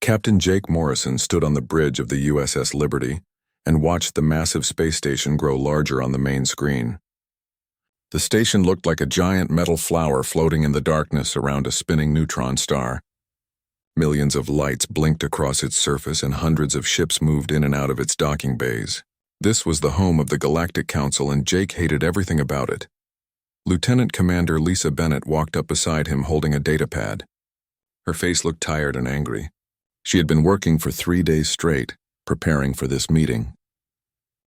Captain Jake Morrison stood on the bridge of the USS Liberty and watched the massive space station grow larger on the main screen. The station looked like a giant metal flower floating in the darkness around a spinning neutron star. Millions of lights blinked across its surface and hundreds of ships moved in and out of its docking bays. This was the home of the Galactic Council, and Jake hated everything about it. Lieutenant Commander Lisa Bennett walked up beside him holding a datapad. Her face looked tired and angry. She had been working for 3 days straight, preparing for this meeting.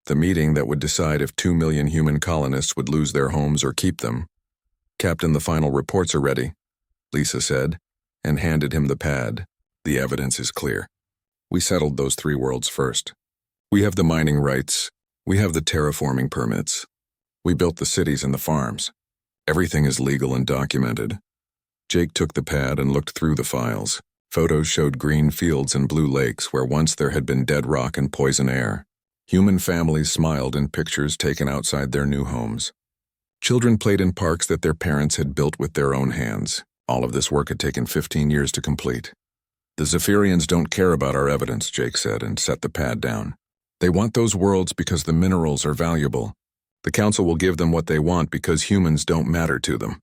The meeting that would decide if 2 million human colonists would lose their homes or keep them. "Captain, the final reports are ready," Lisa said, and handed him the pad. "The evidence is clear. We settled those 3 worlds first. We have the mining rights. We have the terraforming permits. We built the cities and the farms. Everything is legal and documented." Jake took the pad and looked through the files. Photos showed green fields and blue lakes where once there had been dead rock and poison air. Human families smiled in pictures taken outside their new homes. Children played in parks that their parents had built with their own hands. All of this work had taken 15 years to complete. "The Zaphirians don't care about our evidence," Jake said, and set the pad down. "They want those worlds because the minerals are valuable. The Council will give them what they want because humans don't matter to them."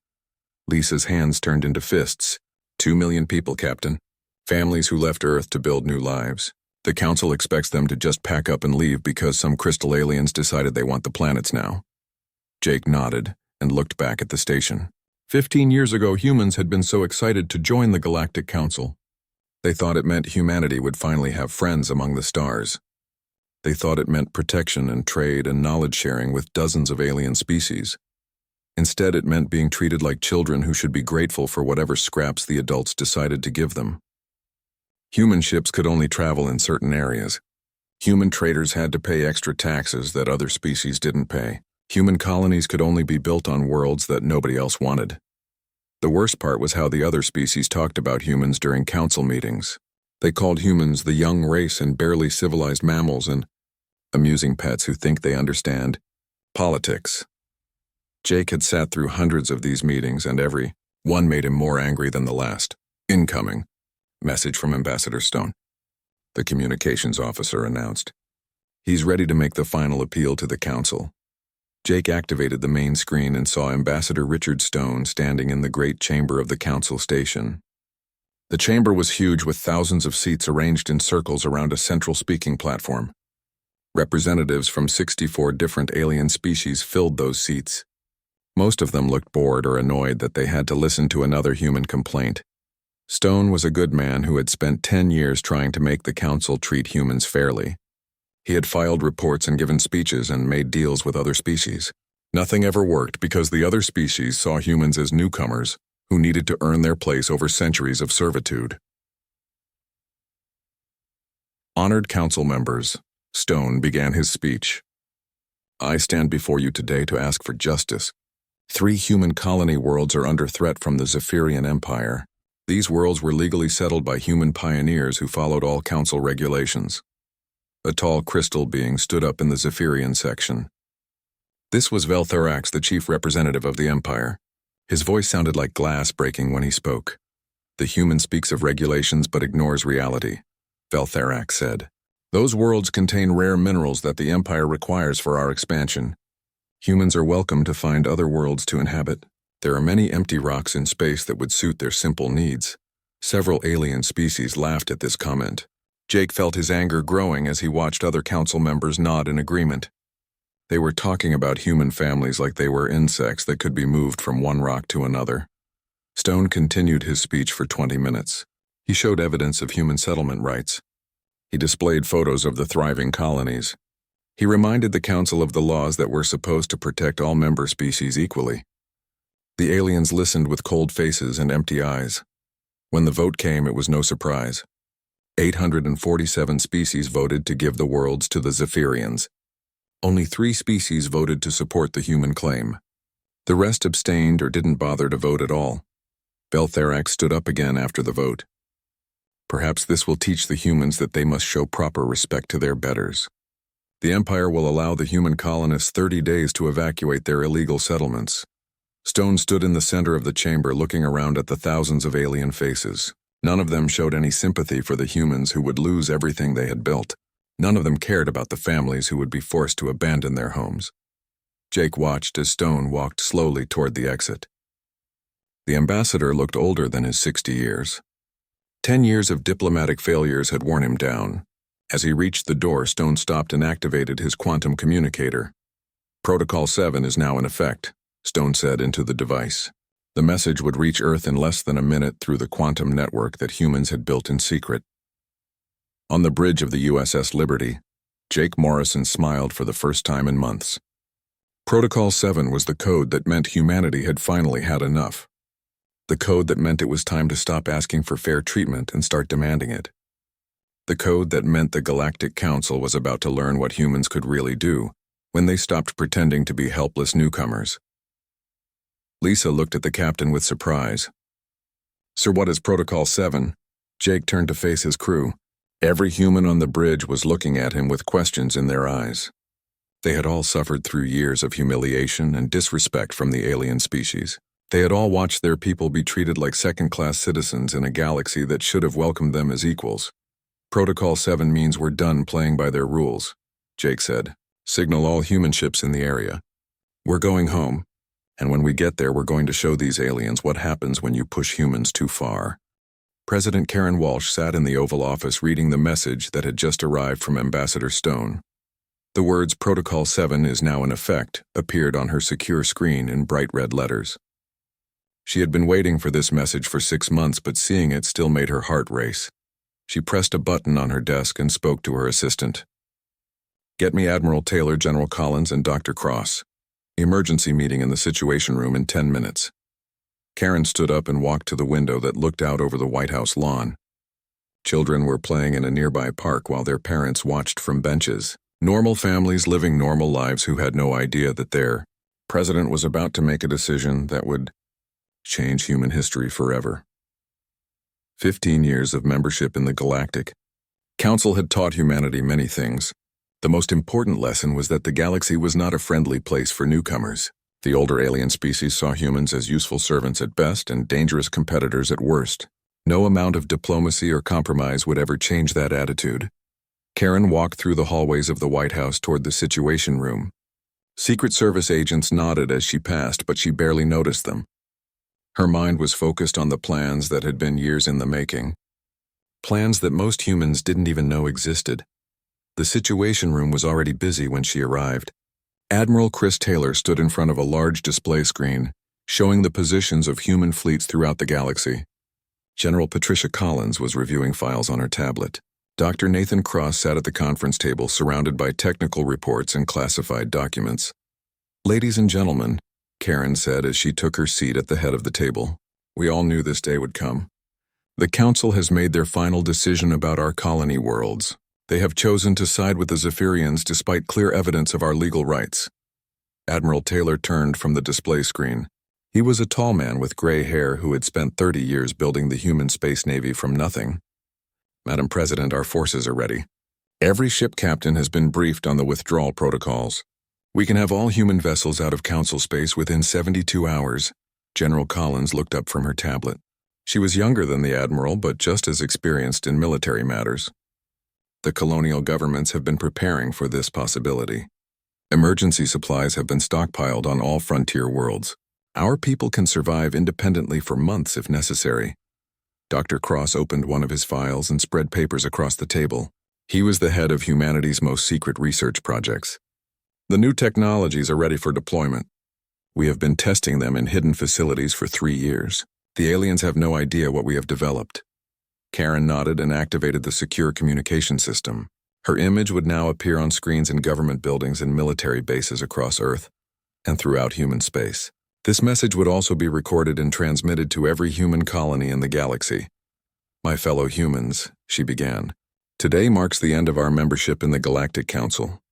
Lisa's hands turned into fists. 2 million people, Captain. Families who left Earth to build new lives. The Council expects them to just pack up and leave because some crystal aliens decided they want the planets now. Jake nodded and looked back at the station. 15 years ago, humans had been so excited to join the Galactic Council. They thought it meant humanity would finally have friends among the stars. They thought it meant protection and trade and knowledge sharing with dozens of alien species. Instead, it meant being treated like children who should be grateful for whatever scraps the adults decided to give them. Human ships could only travel in certain areas. Human traders had to pay extra taxes that other species didn't pay. Human colonies could only be built on worlds that nobody else wanted. The worst part was how the other species talked about humans during council meetings. They called humans the young race and barely civilized mammals and amusing pets who think they understand politics. Jake had sat through hundreds of these meetings, and every one made him more angry than the last. "Incoming. Message from Ambassador Stone," the communications officer announced. "He's ready to make the final appeal to the Council." Jake activated the main screen and saw Ambassador Richard Stone standing in the great chamber of the Council station. The chamber was huge, with thousands of seats arranged in circles around a central speaking platform. Representatives from 64 different alien species filled those seats. Most of them looked bored or annoyed that they had to listen to another human complaint. Stone was a good man who had spent 10 years trying to make the Council treat humans fairly. He had filed reports and given speeches and made deals with other species. Nothing ever worked because the other species saw humans as newcomers who needed to earn their place over centuries of servitude. "Honored Council members," Stone began his speech. "I stand before you today to ask for justice. 3 human colony worlds are under threat from the Zaphirian Empire. These worlds were legally settled by human pioneers who followed all Council regulations." A tall crystal being stood up in the Zaphirian section. This was Veltherax, the chief representative of the Empire. His voice sounded like glass breaking when he spoke. "The human speaks of regulations but ignores reality," Veltherax said. "Those worlds contain rare minerals that the Empire requires for our expansion. Humans are welcome to find other worlds to inhabit. There are many empty rocks in space that would suit their simple needs." Several alien species laughed at this comment. Jake felt his anger growing as he watched other council members nod in agreement. They were talking about human families like they were insects that could be moved from one rock to another. Stone continued his speech for 20 minutes. He showed evidence of human settlement rights. He displayed photos of the thriving colonies. He reminded the Council of the laws that were supposed to protect all member species equally. The aliens listened with cold faces and empty eyes. When the vote came, it was no surprise. 847 species voted to give the worlds to the Zaphirians. Only 3 species voted to support the human claim. The rest abstained or didn't bother to vote at all. Veltherax stood up again after the vote. "Perhaps this will teach the humans that they must show proper respect to their betters. The Empire will allow the human colonists 30 days to evacuate their illegal settlements." Stone stood in the center of the chamber looking around at the thousands of alien faces. None of them showed any sympathy for the humans who would lose everything they had built. None of them cared about the families who would be forced to abandon their homes. Jake watched as Stone walked slowly toward the exit. The ambassador looked older than his 60 years. 10 years of diplomatic failures had worn him down. As he reached the door, Stone stopped and activated his quantum communicator. "Protocol 7 is now in effect," Stone said into the device. The message would reach Earth in less than a minute through the quantum network that humans had built in secret. On the bridge of the USS Liberty, Jake Morrison smiled for the first time in months. Protocol 7 was the code that meant humanity had finally had enough. The code that meant it was time to stop asking for fair treatment and start demanding it. The code that meant the Galactic Council was about to learn what humans could really do when they stopped pretending to be helpless newcomers. Lisa looked at the captain with surprise. "Sir, what is Protocol 7? Jake turned to face his crew. Every human on the bridge was looking at him with questions in their eyes. They had all suffered through years of humiliation and disrespect from the alien species. They had all watched their people be treated like second-class citizens in a galaxy that should have welcomed them as equals. Protocol 7 means we're done playing by their rules," Jake said. "Signal all human ships in the area. We're going home, and when we get there, we're going to show these aliens what happens when you push humans too far." President Karen Walsh sat in the Oval Office reading the message that had just arrived from Ambassador Stone. The words "Protocol 7 is now in effect" appeared on her secure screen in bright red letters. She had been waiting for this message for 6 months, but seeing it still made her heart race. She pressed a button on her desk and spoke to her assistant. "Get me Admiral Taylor, General Collins, and Dr. Cross. Emergency meeting in the Situation Room in 10 minutes. Karen stood up and walked to the window that looked out over the White House lawn. Children were playing in a nearby park while their parents watched from benches. Normal families living normal lives who had no idea that their president was about to make a decision that would change human history forever. 15 years of membership in the Galactic Council had taught humanity many things. The most important lesson was that the galaxy was not a friendly place for newcomers. The older alien species saw humans as useful servants at best and dangerous competitors at worst. No amount of diplomacy or compromise would ever change that attitude. Karen walked through the hallways of the White House toward the Situation Room. Secret Service agents nodded as she passed, but she barely noticed them. Her mind was focused on the plans that had been years in the making. Plans that most humans didn't even know existed. The Situation Room was already busy when she arrived. Admiral Chris Taylor stood in front of a large display screen, showing the positions of human fleets throughout the galaxy. General Patricia Collins was reviewing files on her tablet. Dr. Nathan Cross sat at the conference table surrounded by technical reports and classified documents. "Ladies and gentlemen," Karen said as she took her seat at the head of the table, "we all knew this day would come. The Council has made their final decision about our colony worlds. They have chosen to side with the Zaphirians despite clear evidence of our legal rights." Admiral Taylor turned from the display screen. He was a tall man with gray hair who had spent 30 years building the human space navy from nothing. "Madam President, our forces are ready. Every ship captain has been briefed on the withdrawal protocols. We can have all human vessels out of Council space within 72 hours. General Collins looked up from her tablet. She was younger than the Admiral, but just as experienced in military matters. The colonial governments have been preparing for this possibility. Emergency supplies have been stockpiled on all frontier worlds. Our people can survive independently for months if necessary." Dr. Cross opened one of his files and spread papers across the table. He was the head of humanity's most secret research projects. "The new technologies are ready for deployment. We have been testing them in hidden facilities for 3 years. The aliens have no idea what we have developed." Karen nodded and activated the secure communication system. Her image would now appear on screens in government buildings and military bases across Earth and throughout human space. This message would also be recorded and transmitted to every human colony in the galaxy. "My fellow humans," she began, "today marks the end of our membership in the Galactic Council.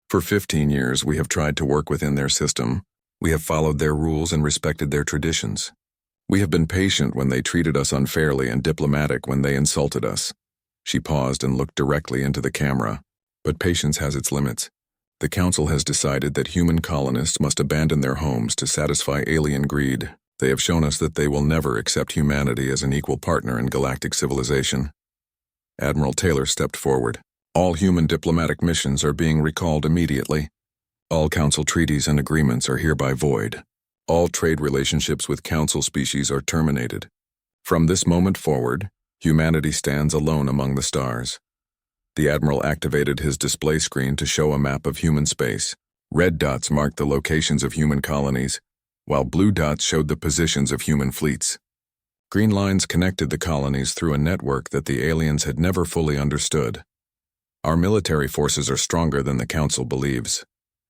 For 15 years, we have tried to work within their system. We have followed their rules and respected their traditions. We have been patient when they treated us unfairly and diplomatic when they insulted us." She paused and looked directly into the camera. "But patience has its limits. The Council has decided that human colonists must abandon their homes to satisfy alien greed. They have shown us that they will never accept humanity as an equal partner in galactic civilization. Admiral Taylor stepped forward. All human diplomatic missions are being recalled immediately. All Council treaties and agreements are hereby void. All trade relationships with Council species are terminated. From this moment forward, humanity stands alone among the stars. The Admiral activated his display screen to show a map of human space. Red dots marked the locations of human colonies, while blue dots showed the positions of human fleets. Green lines connected the colonies through a network that the aliens had never fully understood. Our military forces are stronger than the Council believes,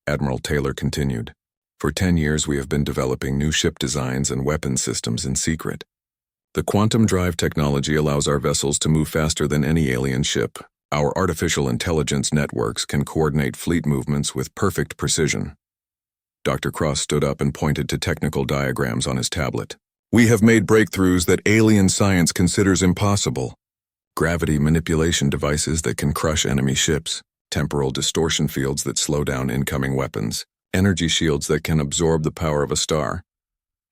Admiral Taylor continued. For 10 years we have been developing new ship designs and weapon systems in secret. The quantum drive technology allows our vessels to move faster than any alien ship. Our artificial intelligence networks can coordinate fleet movements with perfect precision. Dr. Cross stood up and pointed to technical diagrams on his tablet. We have made breakthroughs that alien science considers impossible. Gravity manipulation devices that can crush enemy ships, temporal distortion fields that slow down incoming weapons, energy shields that can absorb the power of a star.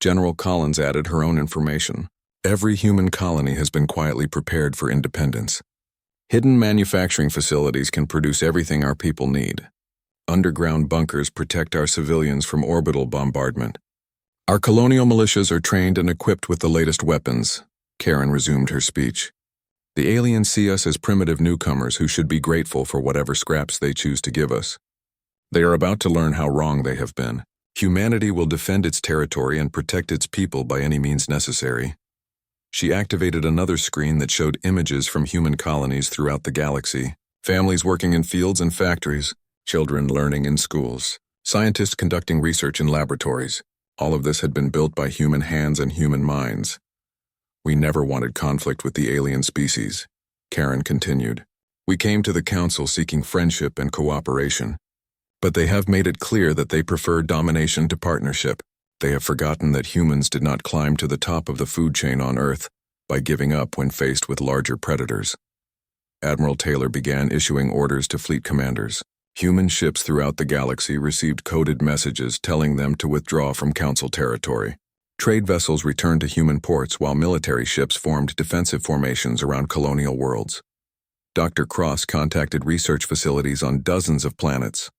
General Collins added her own information. Every human colony has been quietly prepared for independence. Hidden manufacturing facilities can produce everything our people need. Underground bunkers protect our civilians from orbital bombardment. Our colonial militias are trained and equipped with the latest weapons. Karen resumed her speech. The aliens see us as primitive newcomers who should be grateful for whatever scraps they choose to give us. They are about to learn how wrong they have been. Humanity will defend its territory and protect its people by any means necessary. She activated another screen that showed images from human colonies throughout the galaxy. Families working in fields and factories, children learning in schools, scientists conducting research in laboratories. All of this had been built by human hands and human minds. We never wanted conflict with the alien species, Karen continued. We came to the Council seeking friendship and cooperation. But they have made it clear that they prefer domination to partnership. They have forgotten that humans did not climb to the top of the food chain on Earth by giving up when faced with larger predators. Admiral Taylor began issuing orders to fleet commanders. Human ships throughout the galaxy received coded messages telling them to withdraw from Council territory. Trade vessels returned to human ports while military ships formed defensive formations around colonial worlds. Dr. Cross contacted research facilities on dozens of planets.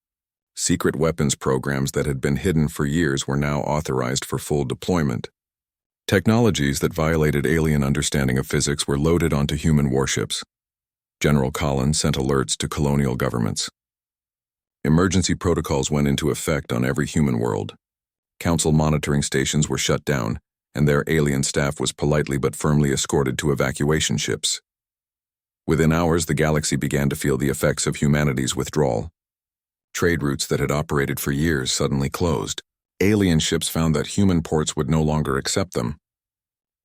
Secret weapons programs that had been hidden for years were now authorized for full deployment. Technologies that violated alien understanding of physics were loaded onto human warships. General Collins sent alerts to colonial governments. Emergency protocols went into effect on every human world. Council monitoring stations were shut down, and their alien staff was politely but firmly escorted to evacuation ships. Within hours, the galaxy began to feel the effects of humanity's withdrawal. Trade routes that had operated for years suddenly closed. Alien ships found that human ports would no longer accept them.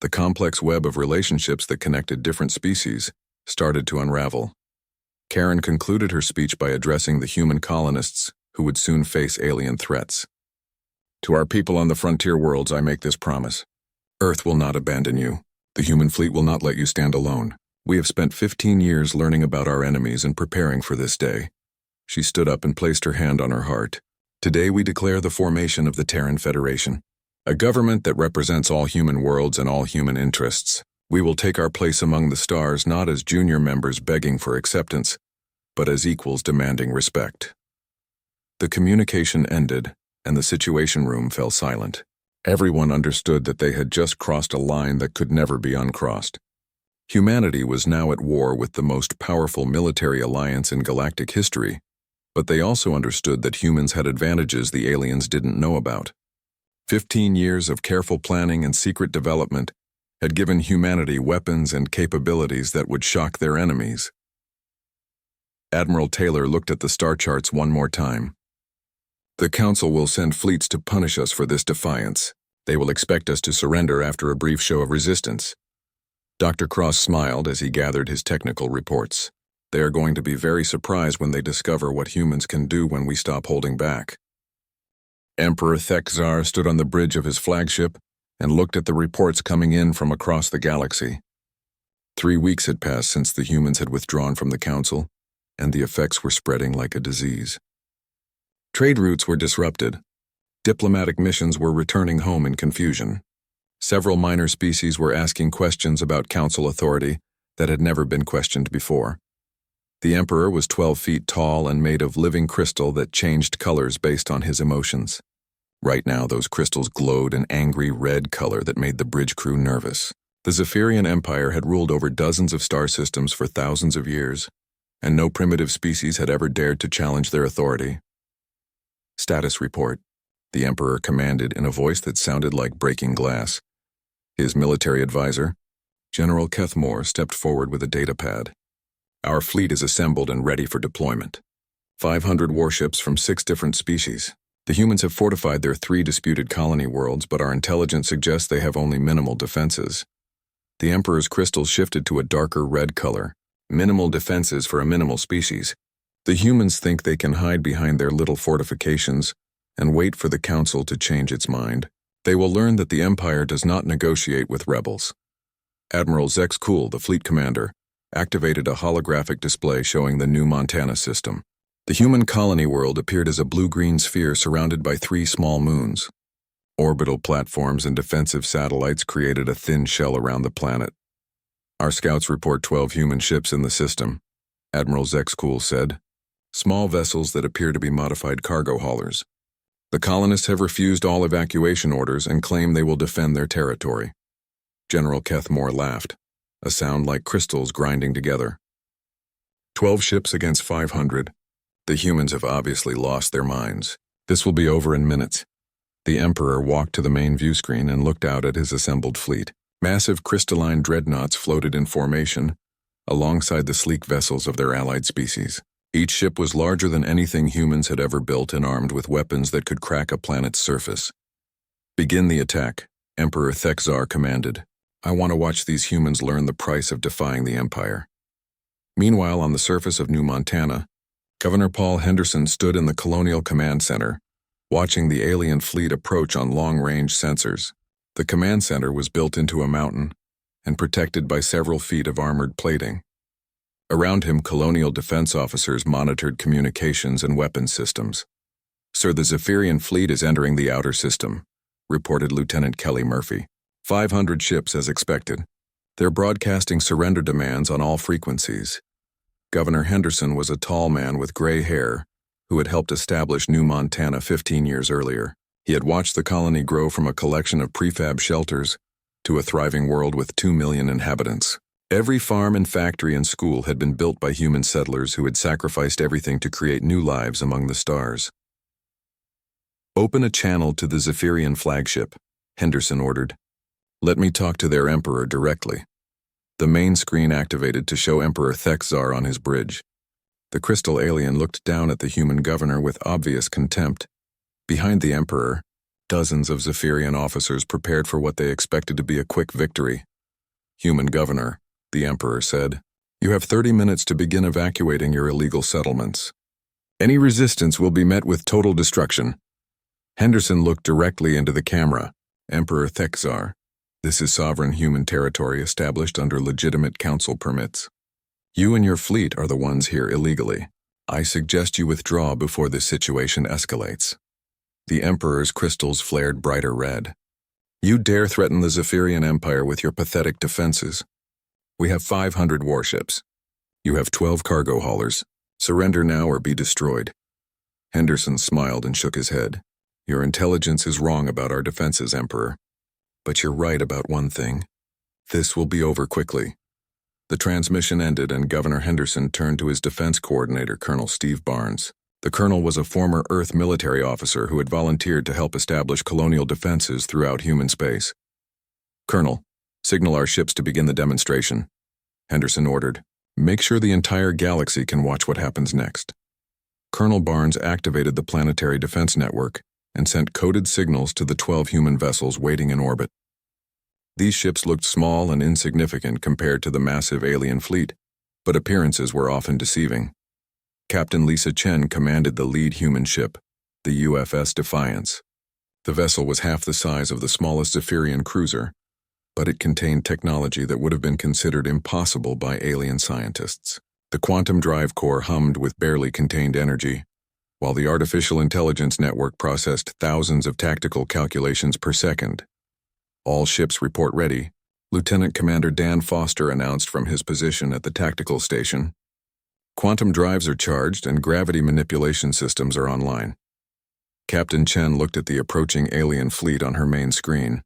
The complex web of relationships that connected different species started to unravel. Karen concluded her speech by addressing the human colonists who would soon face alien threats. To our people on the frontier worlds, I make this promise. Earth will not abandon you. The human fleet will not let you stand alone. We have spent 15 years learning about our enemies and preparing for this day. She stood up and placed her hand on her heart. Today we declare the formation of the Terran Federation, a government that represents all human worlds and all human interests. We will take our place among the stars not as junior members begging for acceptance, but as equals demanding respect. The communication ended, and the Situation Room fell silent. Everyone understood that they had just crossed a line that could never be uncrossed. Humanity was now at war with the most powerful military alliance in galactic history, but they also understood that humans had advantages the aliens didn't know about. 15 years of careful planning and secret development had given humanity weapons and capabilities that would shock their enemies. Admiral Taylor looked at the star charts one more time. The Council will send fleets to punish us for this defiance. They will expect us to surrender after a brief show of resistance. Dr. Cross smiled as he gathered his technical reports. They are going to be very surprised when they discover what humans can do when we stop holding back. Emperor Thekzar stood on the bridge of his flagship and looked at the reports coming in from across the galaxy. 3 weeks had passed since the humans had withdrawn from the Council, and the effects were spreading like a disease. Trade routes were disrupted. Diplomatic missions were returning home in confusion. Several minor species were asking questions about council authority that had never been questioned before. The Emperor was 12 feet tall and made of living crystal that changed colors based on his emotions. Right now, those crystals glowed an angry red color that made the bridge crew nervous. The Zaphirian Empire had ruled over dozens of star systems for thousands of years, and no primitive species had ever dared to challenge their authority. Status report, the Emperor commanded in a voice that sounded like breaking glass. His military advisor, General Kethmore, stepped forward with a data pad. Our fleet is assembled and ready for deployment. 500 warships from 6 different species. The humans have fortified their 3 disputed colony worlds, but our intelligence suggests they have only minimal defenses. The Emperor's crystals shifted to a darker red color. Minimal defenses for a minimal species. The humans think they can hide behind their little fortifications and wait for the Council to change its mind. They will learn that the Empire does not negotiate with rebels. Admiral Zex Cool, the fleet commander, activated a holographic display showing the new Montana system. The human colony world appeared as a blue-green sphere surrounded by 3 small moons. Orbital platforms and defensive satellites created a thin shell around the planet. Our scouts report 12 human ships in the system, Admiral Zex Cool said. Small vessels that appear to be modified cargo haulers. The colonists have refused all evacuation orders and claim they will defend their territory. General Kethmore laughed, a sound like crystals grinding together. 12 ships against 500. The humans have obviously lost their minds. This will be over in minutes. The Emperor walked to the main view screen and looked out at his assembled fleet. Massive crystalline dreadnoughts floated in formation, alongside the sleek vessels of their allied species. Each ship was larger than anything humans had ever built and armed with weapons that could crack a planet's surface. Begin the attack, Emperor Thexar commanded. I want to watch these humans learn the price of defying the Empire. Meanwhile, on the surface of New Montana, Governor Paul Henderson stood in the Colonial Command Center, watching the alien fleet approach on long-range sensors. The command center was built into a mountain and protected by several feet of armored plating. Around him, colonial defense officers monitored communications and weapons systems. Sir, the Zaphirian fleet is entering the outer system, reported Lieutenant Kelly Murphy. 500 ships as expected. They're broadcasting surrender demands on all frequencies. Governor Henderson was a tall man with gray hair who had helped establish New Montana 15 years earlier. He had watched the colony grow from a collection of prefab shelters to a thriving world with 2 million inhabitants. Every farm and factory and school had been built by human settlers who had sacrificed everything to create new lives among the stars. Open a channel to the Zaphirian flagship, Henderson ordered. Let me talk to their Emperor directly. The main screen activated to show Emperor Thexar on his bridge. The crystal alien looked down at the human governor with obvious contempt. Behind the Emperor, dozens of Zaphirian officers prepared for what they expected to be a quick victory. Human governor, the Emperor said, you have 30 minutes to begin evacuating your illegal settlements. Any resistance will be met with total destruction. Henderson looked directly into the camera. Emperor Thexar, this is sovereign human territory established under legitimate council permits. You and your fleet are the ones here illegally. I suggest you withdraw before this situation escalates. The Emperor's crystals flared brighter red. You dare threaten the Zaphirian Empire with your pathetic defenses. We have 500 warships. You have 12 cargo haulers. Surrender now or be destroyed. Henderson smiled and shook his head. Your intelligence is wrong about our defenses, Emperor. But you're right about one thing. This will be over quickly. The transmission ended and Governor Henderson turned to his defense coordinator, Colonel Steve Barnes. The colonel was a former Earth military officer who had volunteered to help establish colonial defenses throughout human space. Colonel, signal our ships to begin the demonstration, Henderson ordered. Make sure the entire galaxy can watch what happens next. Colonel Barnes activated the planetary defense network and sent coded signals to the 12 human vessels waiting in orbit. These ships looked small and insignificant compared to the massive alien fleet, but appearances were often deceiving. Captain Lisa Chen commanded the lead human ship, the UFS Defiance. The vessel was half the size of the smallest Zaphirian cruiser, but it contained technology that would have been considered impossible by alien scientists. The quantum drive core hummed with barely contained energy, while the artificial intelligence network processed thousands of tactical calculations per second. All ships report ready, Lieutenant Commander Dan Foster announced from his position at the tactical station. Quantum drives are charged and gravity manipulation systems are online. Captain Chen looked at the approaching alien fleet on her main screen.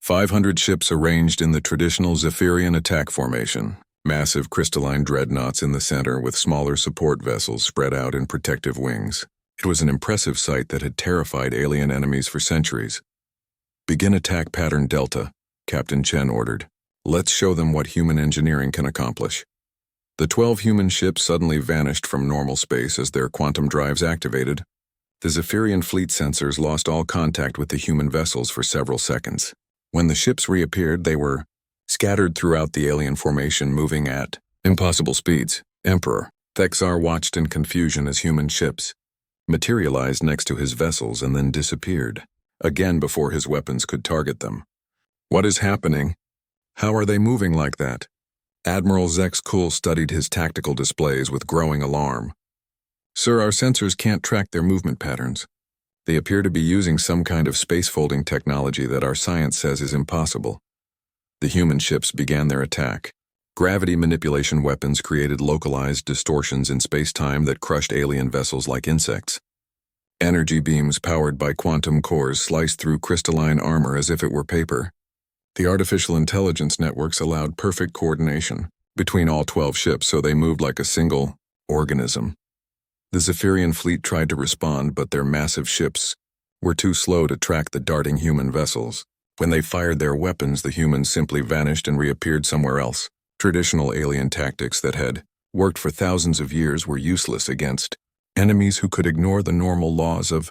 500 ships arranged in the traditional Zaphirian attack formation, massive crystalline dreadnoughts in the center with smaller support vessels spread out in protective wings. It was an impressive sight that had terrified alien enemies for centuries. "Begin attack pattern Delta," Captain Chen ordered. "Let's show them what human engineering can accomplish." The 12 human ships suddenly vanished from normal space as their quantum drives activated. The Zaphirian fleet sensors lost all contact with the human vessels for several seconds. When the ships reappeared, they were scattered throughout the alien formation, moving at impossible speeds. Emperor Thexar watched in confusion as human ships materialized next to his vessels and then disappeared, again before his weapons could target them. "What is happening? How are they moving like that?" Admiral Zex Kuhl studied his tactical displays with growing alarm. "Sir, our sensors can't track their movement patterns. They appear to be using some kind of space-folding technology that our science says is impossible." The human ships began their attack. Gravity manipulation weapons created localized distortions in space-time that crushed alien vessels like insects. Energy beams powered by quantum cores sliced through crystalline armor as if it were paper. The artificial intelligence networks allowed perfect coordination between all 12 ships so they moved like a single organism. The Zaphirian fleet tried to respond, but their massive ships were too slow to track the darting human vessels. When they fired their weapons, the humans simply vanished and reappeared somewhere else. Traditional alien tactics that had worked for thousands of years were useless against enemies who could ignore the normal laws of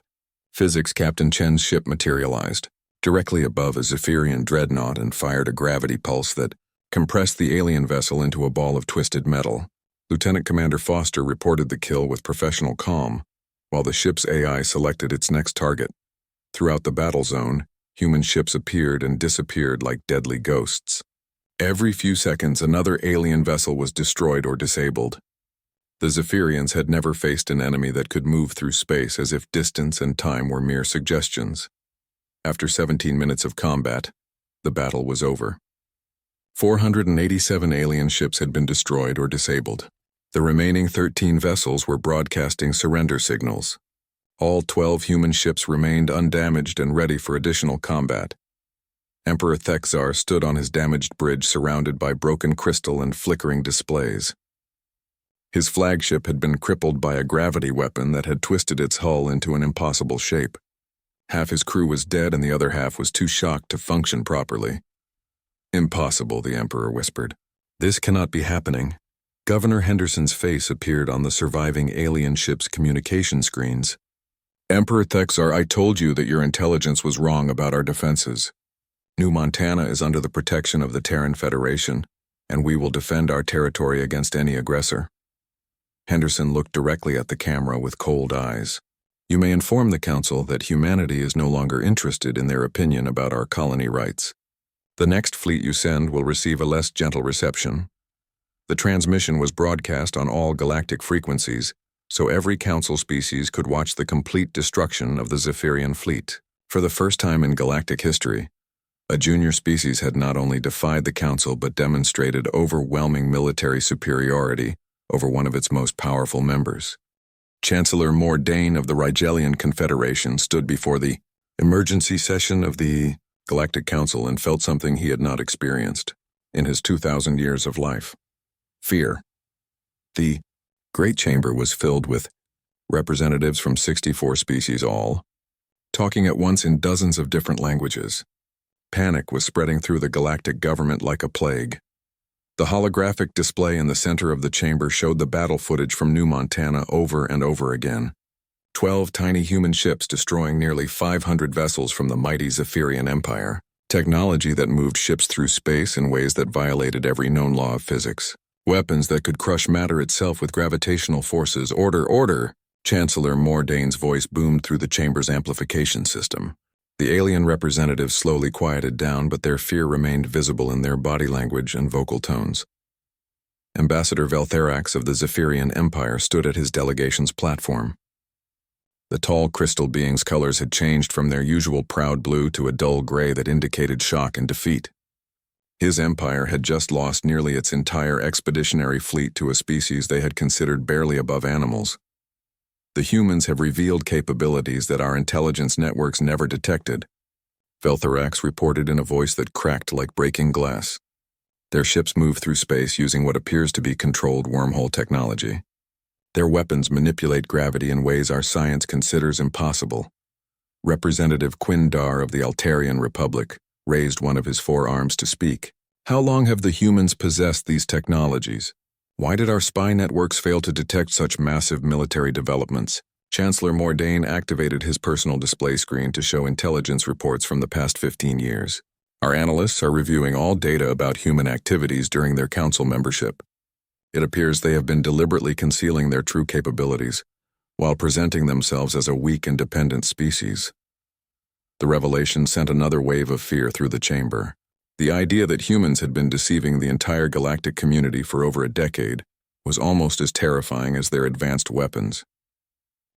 physics. Captain Chen's ship materialized directly above a Zaphirian dreadnought and fired a gravity pulse that compressed the alien vessel into a ball of twisted metal. Lieutenant Commander Foster reported the kill with professional calm, while the ship's AI selected its next target. Throughout the battle zone, human ships appeared and disappeared like deadly ghosts. Every few seconds, another alien vessel was destroyed or disabled. The Zaphirians had never faced an enemy that could move through space as if distance and time were mere suggestions. After 17 minutes of combat, the battle was over. 487 alien ships had been destroyed or disabled. The remaining 13 vessels were broadcasting surrender signals. All 12 human ships remained undamaged and ready for additional combat. Emperor Thexar stood on his damaged bridge surrounded by broken crystal and flickering displays. His flagship had been crippled by a gravity weapon that had twisted its hull into an impossible shape. Half his crew was dead and the other half was too shocked to function properly. "Impossible," the Emperor whispered. "This cannot be happening." Governor Henderson's face appeared on the surviving alien ship's communication screens. "Emperor Thexar, I told you that your intelligence was wrong about our defenses. New Montana is under the protection of the Terran Federation, and we will defend our territory against any aggressor." Henderson looked directly at the camera with cold eyes. "You may inform the Council that humanity is no longer interested in their opinion about our colony rights. The next fleet you send will receive a less gentle reception." The transmission was broadcast on all galactic frequencies, so every Council species could watch the complete destruction of the Zaphirian fleet. For the first time in galactic history, a junior species had not only defied the Council but demonstrated overwhelming military superiority over one of its most powerful members. Chancellor Mordain of the Rigelian Confederation stood before the emergency session of the Galactic Council and felt something he had not experienced in his 2,000 years of life: fear. The Great Chamber was filled with representatives from 64 species all, talking at once in dozens of different languages. Panic was spreading through the galactic government like a plague. The holographic display in the center of the chamber showed the battle footage from New Montana over and over again. 12 tiny human ships destroying nearly 500 vessels from the mighty Zaphirian Empire. Technology that moved ships through space in ways that violated every known law of physics. Weapons that could crush matter itself with gravitational forces. "Order, order!" Chancellor Mordain's voice boomed through the chamber's amplification system. The alien representatives slowly quieted down, but their fear remained visible in their body language and vocal tones. Ambassador Veltherax of the Zaphirian Empire stood at his delegation's platform. The tall crystal being's colors had changed from their usual proud blue to a dull gray that indicated shock and defeat. His empire had just lost nearly its entire expeditionary fleet to a species they had considered barely above animals. The humans have revealed capabilities that our intelligence networks never detected, Veltharax reported in a voice that cracked like breaking glass. Their ships move through space using what appears to be controlled wormhole technology. Their weapons manipulate gravity in ways our science considers impossible. Representative Quindar of the Altarian Republic raised one of his forearms to speak. How long have the humans possessed these technologies? Why did our spy networks fail to detect such massive military developments? Chancellor Mordain activated his personal display screen to show intelligence reports from the past 15 years. Our analysts are reviewing all data about human activities during their council membership. It appears they have been deliberately concealing their true capabilities, while presenting themselves as a weak and dependent species. The revelation sent another wave of fear through the chamber. The idea that humans had been deceiving the entire galactic community for over a decade was almost as terrifying as their advanced weapons.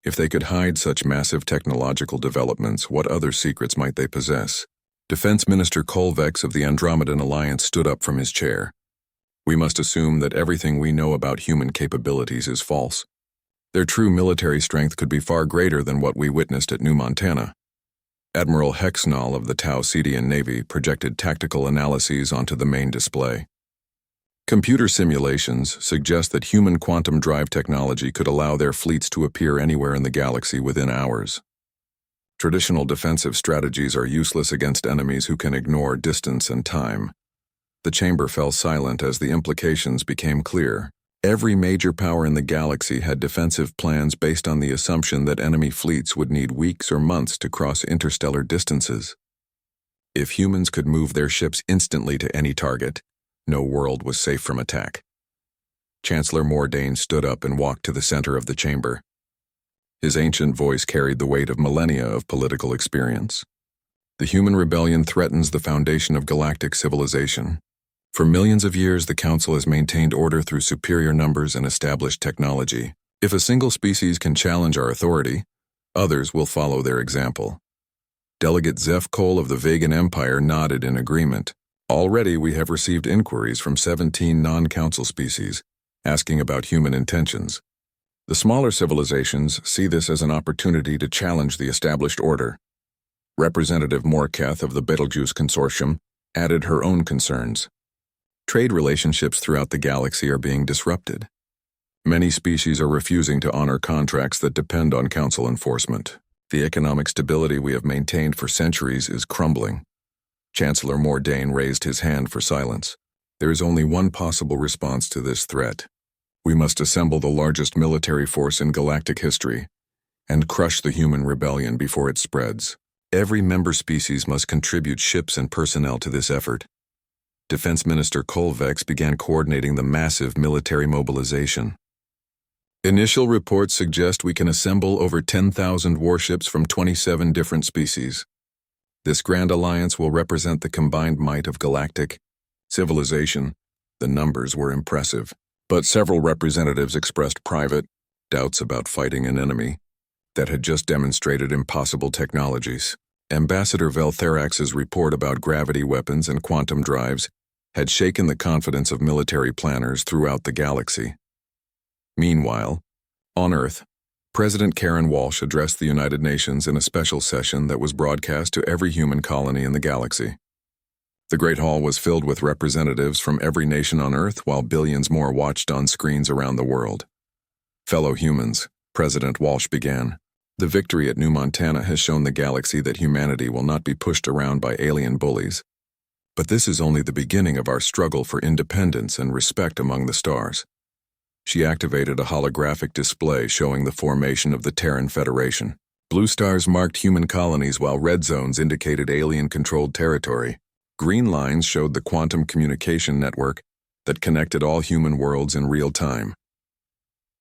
If they could hide such massive technological developments, what other secrets might they possess? Defense Minister Kolvex of the Andromedan Alliance stood up from his chair. We must assume that everything we know about human capabilities is false. Their true military strength could be far greater than what we witnessed at New Montana. Admiral Hexnall of the Tau Cetian Navy projected tactical analyses onto the main display. Computer simulations suggest that human quantum drive technology could allow their fleets to appear anywhere in the galaxy within hours. Traditional defensive strategies are useless against enemies who can ignore distance and time. The chamber fell silent as the implications became clear. Every major power in the galaxy had defensive plans based on the assumption that enemy fleets would need weeks or months to cross interstellar distances. If humans could move their ships instantly to any target, no world was safe from attack. Chancellor Mordain stood up and walked to the center of the chamber. His ancient voice carried the weight of millennia of political experience. The human rebellion threatens the foundation of galactic civilization. For millions of years, the Council has maintained order through superior numbers and established technology. If a single species can challenge our authority, others will follow their example. Delegate Zeph Cole of the Vegan Empire nodded in agreement. Already we have received inquiries from 17 non-council species, asking about human intentions. The smaller civilizations see this as an opportunity to challenge the established order. Representative Morketh of the Betelgeuse Consortium added her own concerns. Trade relationships throughout the galaxy are being disrupted. Many species are refusing to honor contracts that depend on council enforcement. The economic stability we have maintained for centuries is crumbling. Chancellor Mordain raised his hand for silence. There is only one possible response to this threat. We must assemble the largest military force in galactic history and crush the human rebellion before it spreads. Every member species must contribute ships and personnel to this effort. Defense Minister Kolvex began coordinating the massive military mobilization. Initial reports suggest we can assemble over 10,000 warships from 27 different species. This grand alliance will represent the combined might of galactic civilization. The numbers were impressive, but several representatives expressed private doubts about fighting an enemy that had just demonstrated impossible technologies. Ambassador Veltharax's report about gravity weapons and quantum drives had shaken the confidence of military planners throughout the galaxy. Meanwhile, on Earth, President Karen Walsh addressed the United Nations in a special session that was broadcast to every human colony in the galaxy. The Great Hall was filled with representatives from every nation on Earth, while billions more watched on screens around the world. Fellow humans, President Walsh began. The victory at New Montana has shown the galaxy that humanity will not be pushed around by alien bullies. But this is only the beginning of our struggle for independence and respect among the stars. She activated a holographic display showing the formation of the Terran Federation. Blue stars marked human colonies while red zones indicated alien-controlled territory. Green lines showed the quantum communication network that connected all human worlds in real time.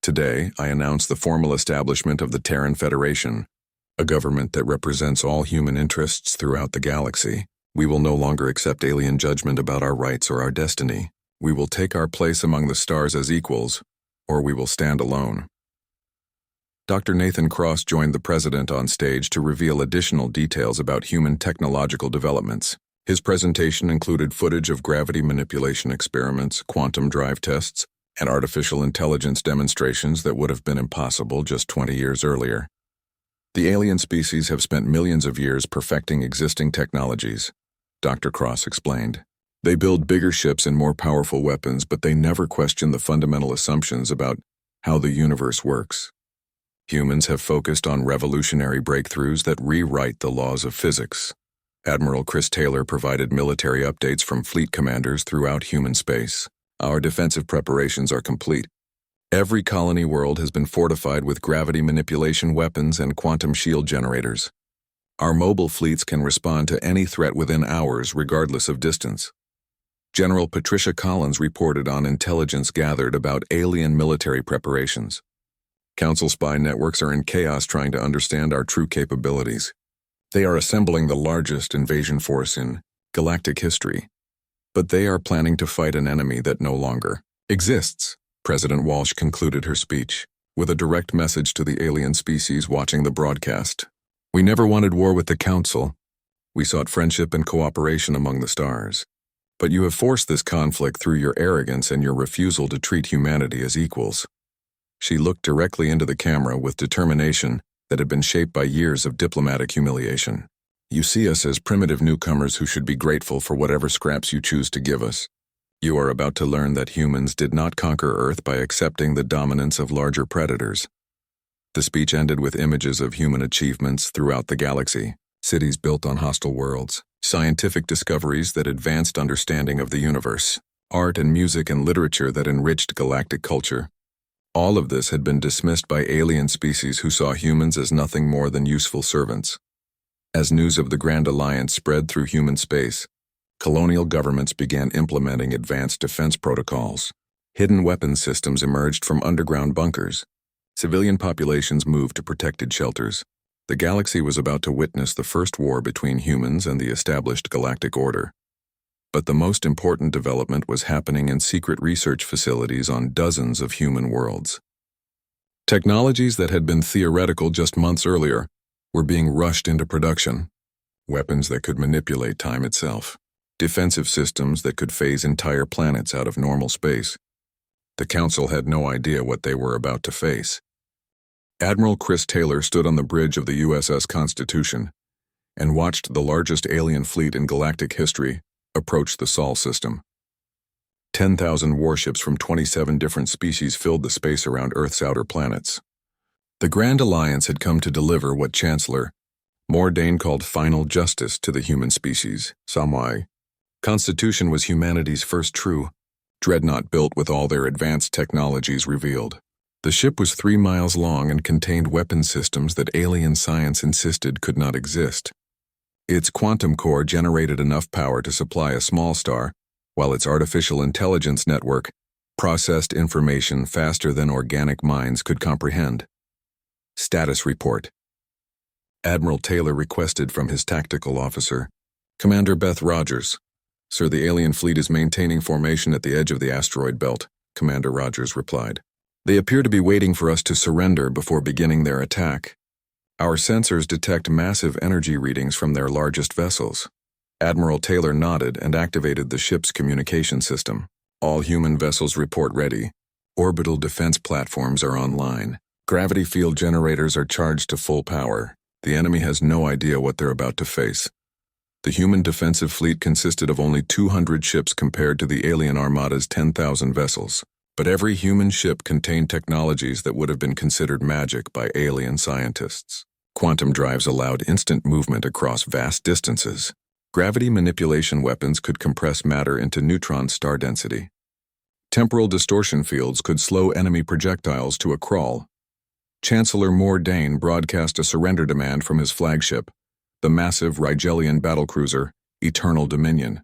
Today, I announce the formal establishment of the Terran Federation, a government that represents all human interests throughout the galaxy. We will no longer accept alien judgment about our rights or our destiny. We will take our place among the stars as equals, or we will stand alone. Dr. Nathan Cross joined the president on stage to reveal additional details about human technological developments. His presentation included footage of gravity manipulation experiments, quantum drive tests, and artificial intelligence demonstrations that would have been impossible just 20 years earlier. The alien species have spent millions of years perfecting existing technologies, Dr. Cross explained. They build bigger ships and more powerful weapons, but they never question the fundamental assumptions about how the universe works. Humans have focused on revolutionary breakthroughs that rewrite the laws of physics. Admiral Chris Taylor provided military updates from fleet commanders throughout human space. Our defensive preparations are complete. Every colony world has been fortified with gravity manipulation weapons and quantum shield generators. Our mobile fleets can respond to any threat within hours, regardless of distance. General Patricia Collins reported on intelligence gathered about alien military preparations. Council spy networks are in chaos trying to understand our true capabilities. They are assembling the largest invasion force in galactic history. But they are planning to fight an enemy that no longer exists. President Walsh concluded her speech with a direct message to the alien species watching the broadcast. We never wanted war with the Council. We sought friendship and cooperation among the stars. But you have forced this conflict through your arrogance and your refusal to treat humanity as equals. She looked directly into the camera with determination that had been shaped by years of diplomatic humiliation. You see us as primitive newcomers who should be grateful for whatever scraps you choose to give us. You are about to learn that humans did not conquer Earth by accepting the dominance of larger predators. The speech ended with images of human achievements throughout the galaxy, cities built on hostile worlds, scientific discoveries that advanced understanding of the universe, art and music and literature that enriched galactic culture. All of this had been dismissed by alien species who saw humans as nothing more than useful servants. As news of the Grand Alliance spread through human space, colonial governments began implementing advanced defense protocols. Hidden weapons systems emerged from underground bunkers. Civilian populations moved to protected shelters. The galaxy was about to witness the first war between humans and the established galactic order. But the most important development was happening in secret research facilities on dozens of human worlds. Technologies that had been theoretical just months earlier were being rushed into production. Weapons that could manipulate time itself. Defensive systems that could phase entire planets out of normal space. The Council had no idea what they were about to face. Admiral Chris Taylor stood on the bridge of the USS Constitution and watched the largest alien fleet in galactic history approach the Sol system. 10,000 warships from 27 different species filled the space around Earth's outer planets. The Grand Alliance had come to deliver what Chancellor Mordain called final justice to the human species, Samwai. Constitution was humanity's first true dreadnought built with all their advanced technologies revealed. The ship was 3 miles long and contained weapon systems that alien science insisted could not exist. Its quantum core generated enough power to supply a small star, while its artificial intelligence network processed information faster than organic minds could comprehend. Status report. Admiral Taylor requested from his tactical officer, Commander Beth Rogers. Sir, the alien fleet is maintaining formation at the edge of the asteroid belt, Commander Rogers replied. They appear to be waiting for us to surrender before beginning their attack. Our sensors detect massive energy readings from their largest vessels. Admiral Taylor nodded and activated the ship's communication system. All human vessels report ready. Orbital defense platforms are online. Gravity field generators are charged to full power. The enemy has no idea what they're about to face. The human defensive fleet consisted of only 200 ships compared to the alien armada's 10,000 vessels. But every human ship contained technologies that would have been considered magic by alien scientists. Quantum drives allowed instant movement across vast distances. Gravity manipulation weapons could compress matter into neutron star density. Temporal distortion fields could slow enemy projectiles to a crawl. Chancellor Mordain broadcast a surrender demand from his flagship, the massive Rigelian battlecruiser, Eternal Dominion.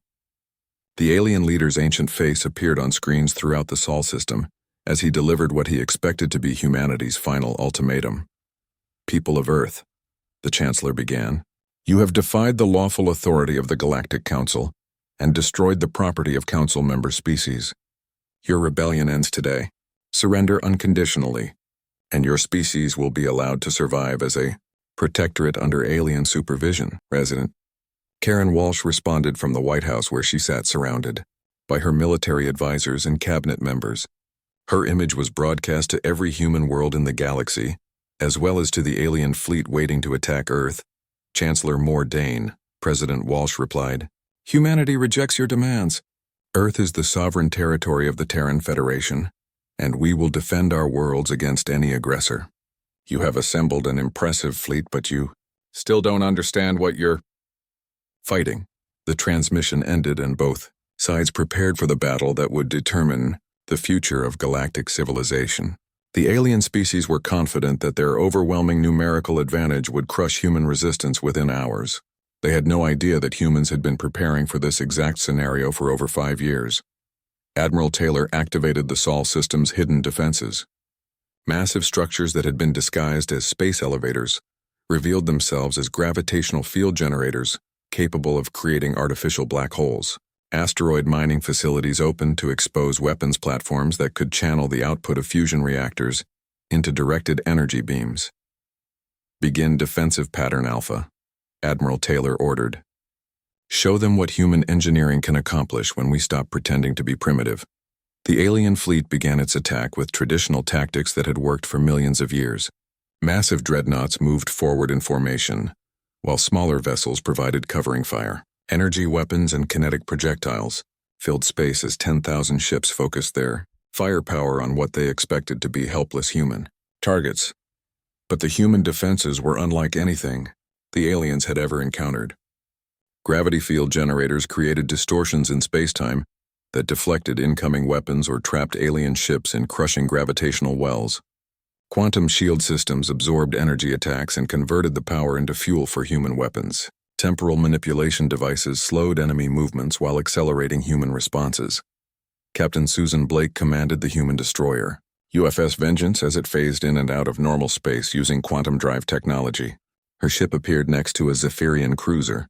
The alien leader's ancient face appeared on screens throughout the Sol system as he delivered what he expected to be humanity's final ultimatum. People of Earth, the Chancellor began, you have defied the lawful authority of the Galactic Council and destroyed the property of Council member species. Your rebellion ends today. Surrender unconditionally, and your species will be allowed to survive as a protectorate under alien supervision. Resident Karen Walsh responded from the White House, where she sat surrounded by her military advisors and cabinet members. Her image was broadcast to every human world in the galaxy, as well as to the alien fleet waiting to attack Earth. Chancellor Mordane, President Walsh replied, "Humanity rejects your demands. Earth is the sovereign territory of the Terran Federation, and we will defend our worlds against any aggressor. You have assembled an impressive fleet, but you still don't understand what you're fighting." The transmission ended, and both sides prepared for the battle that would determine the future of galactic civilization. The alien species were confident that their overwhelming numerical advantage would crush human resistance within hours. They had no idea that humans had been preparing for this exact scenario for over 5 years. Admiral Taylor activated the Sol system's hidden defenses. Massive structures that had been disguised as space elevators revealed themselves as gravitational field generators capable of creating artificial black holes. Asteroid mining facilities opened to expose weapons platforms that could channel the output of fusion reactors into directed energy beams. "Begin defensive pattern Alpha," Admiral Taylor ordered. "Show them what human engineering can accomplish when we stop pretending to be primitive." The alien fleet began its attack with traditional tactics that had worked for millions of years. Massive dreadnoughts moved forward in formation, while smaller vessels provided covering fire. Energy weapons and kinetic projectiles filled space as 10,000 ships focused their firepower on what they expected to be helpless human targets. But the human defenses were unlike anything the aliens had ever encountered. Gravity field generators created distortions in spacetime that deflected incoming weapons or trapped alien ships in crushing gravitational wells. Quantum shield systems absorbed energy attacks and converted the power into fuel for human weapons. Temporal manipulation devices slowed enemy movements while accelerating human responses. Captain Susan Blake commanded the human destroyer, UFS Vengeance, as it phased in and out of normal space using quantum drive technology. Her ship appeared next to a Zaphirian cruiser,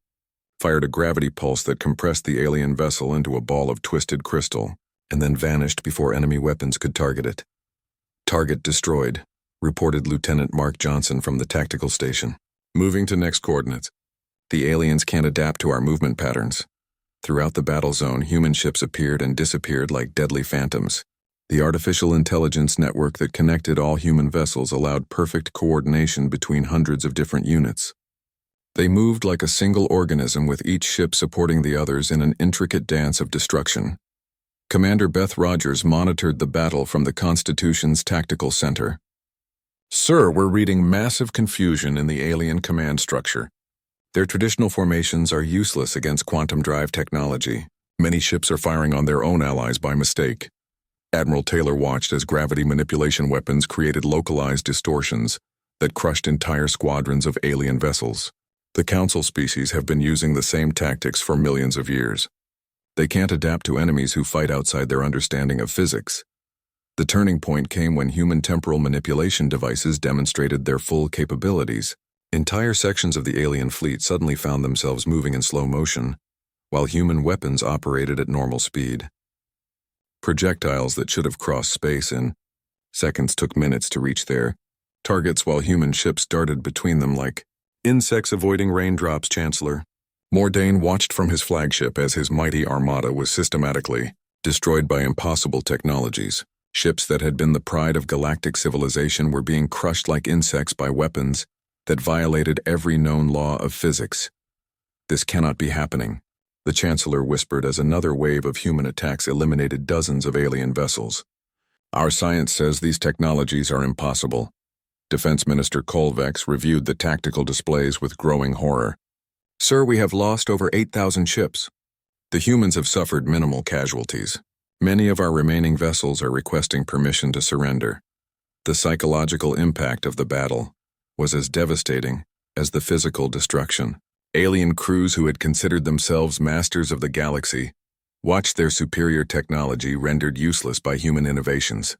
fired a gravity pulse that compressed the alien vessel into a ball of twisted crystal, and then vanished before enemy weapons could target it. "Target destroyed," reported Lieutenant Mark Johnson from the tactical station. "Moving to next coordinates. The aliens can't adapt to our movement patterns." Throughout the battle zone, human ships appeared and disappeared like deadly phantoms. The artificial intelligence network that connected all human vessels allowed perfect coordination between hundreds of different units. They moved like a single organism, with each ship supporting the others in an intricate dance of destruction. Commander Beth Rogers monitored the battle from the Constitution's tactical center. "Sir, we're reading massive confusion in the alien command structure. Their traditional formations are useless against quantum drive technology. Many ships are firing on their own allies by mistake." Admiral Taylor watched as gravity manipulation weapons created localized distortions that crushed entire squadrons of alien vessels. The Council species have been using the same tactics for millions of years. They can't adapt to enemies who fight outside their understanding of physics. The turning point came when human temporal manipulation devices demonstrated their full capabilities. Entire sections of the alien fleet suddenly found themselves moving in slow motion, while human weapons operated at normal speed. Projectiles that should have crossed space in seconds took minutes to reach their targets, while human ships darted between them like insects avoiding raindrops. Chancellor Mordane watched from his flagship as his mighty armada was systematically destroyed by impossible technologies. Ships that had been the pride of galactic civilization were being crushed like insects by weapons that violated every known law of physics. "This cannot be happening," the Chancellor whispered as another wave of human attacks eliminated dozens of alien vessels. "Our science says these technologies are impossible." Defense Minister Colvex reviewed the tactical displays with growing horror. "Sir, we have lost over 8,000 ships. The humans have suffered minimal casualties. Many of our remaining vessels are requesting permission to surrender." The psychological impact of the battle was as devastating as the physical destruction. Alien crews who had considered themselves masters of the galaxy watched their superior technology rendered useless by human innovations.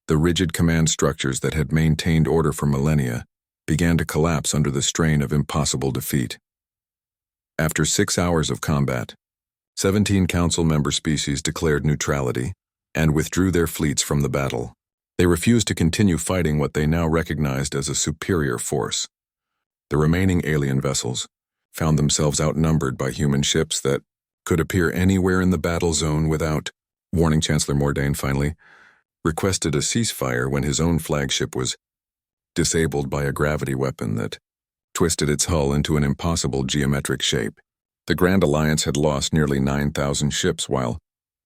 The rigid command structures that had maintained order for millennia began to collapse under the strain of impossible defeat. After 6 hours of combat, 17 Council member species declared neutrality and withdrew their fleets from the battle. They refused to continue fighting what they now recognized as a superior force. The remaining alien vessels found themselves outnumbered by human ships that could appear anywhere in the battle zone without warning. Chancellor Mordain finally requested a ceasefire when his own flagship was disabled by a gravity weapon that twisted its hull into an impossible geometric shape. The Grand Alliance had lost nearly 9,000 ships, while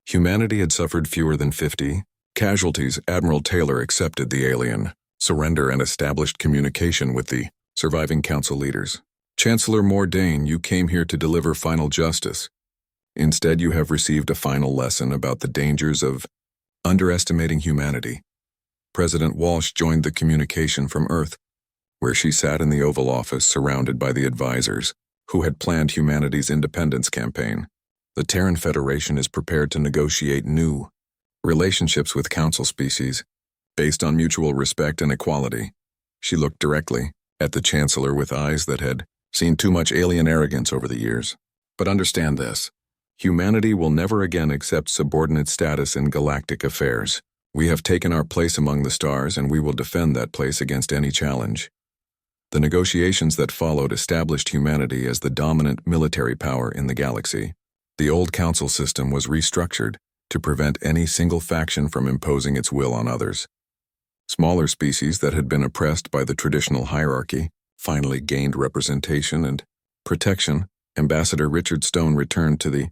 humanity had suffered fewer than 50 casualties. Admiral Taylor accepted the alien surrender and established communication with the surviving council leaders. Chancellor Mordain, you came here to deliver final justice. Instead, you have received a final lesson about the dangers of underestimating humanity. President Walsh joined the communication from Earth, where she sat in the Oval Office surrounded by the advisors who had planned humanity's independence campaign. The Terran Federation is prepared to negotiate new relationships with council species based on mutual respect and equality. She looked directly at the Chancellor with eyes that had seen too much alien arrogance over the years. But understand this. Humanity will never again accept subordinate status in galactic affairs. We have taken our place among the stars, and we will defend that place against any challenge. The negotiations that followed established humanity as the dominant military power in the galaxy. The old council system was restructured to prevent any single faction from imposing its will on others. Smaller species that had been oppressed by the traditional hierarchy finally gained representation and protection. Ambassador Richard Stone returned to the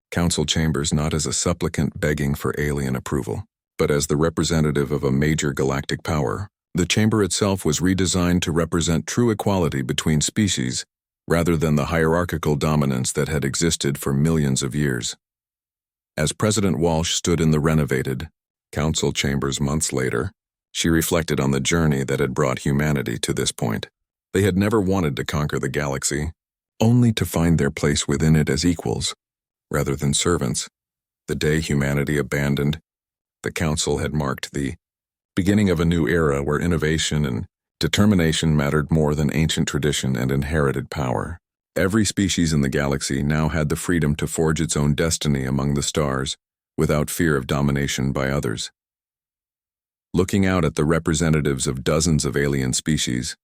council chambers not as a supplicant begging for alien approval, but as the representative of a major galactic power. The chamber itself was redesigned to represent true equality between species, rather than the hierarchical dominance that had existed for millions of years. As President Walsh stood in the renovated council chambers months later, she reflected on the journey that had brought humanity to this point. They had never wanted to conquer the galaxy, only to find their place within it as equals, rather than servants. The day humanity abandoned the council had marked the beginning of a new era where innovation and determination mattered more than ancient tradition and inherited power. Every species in the galaxy now had the freedom to forge its own destiny among the stars without fear of domination by others. Looking out at the representatives of dozens of alien species,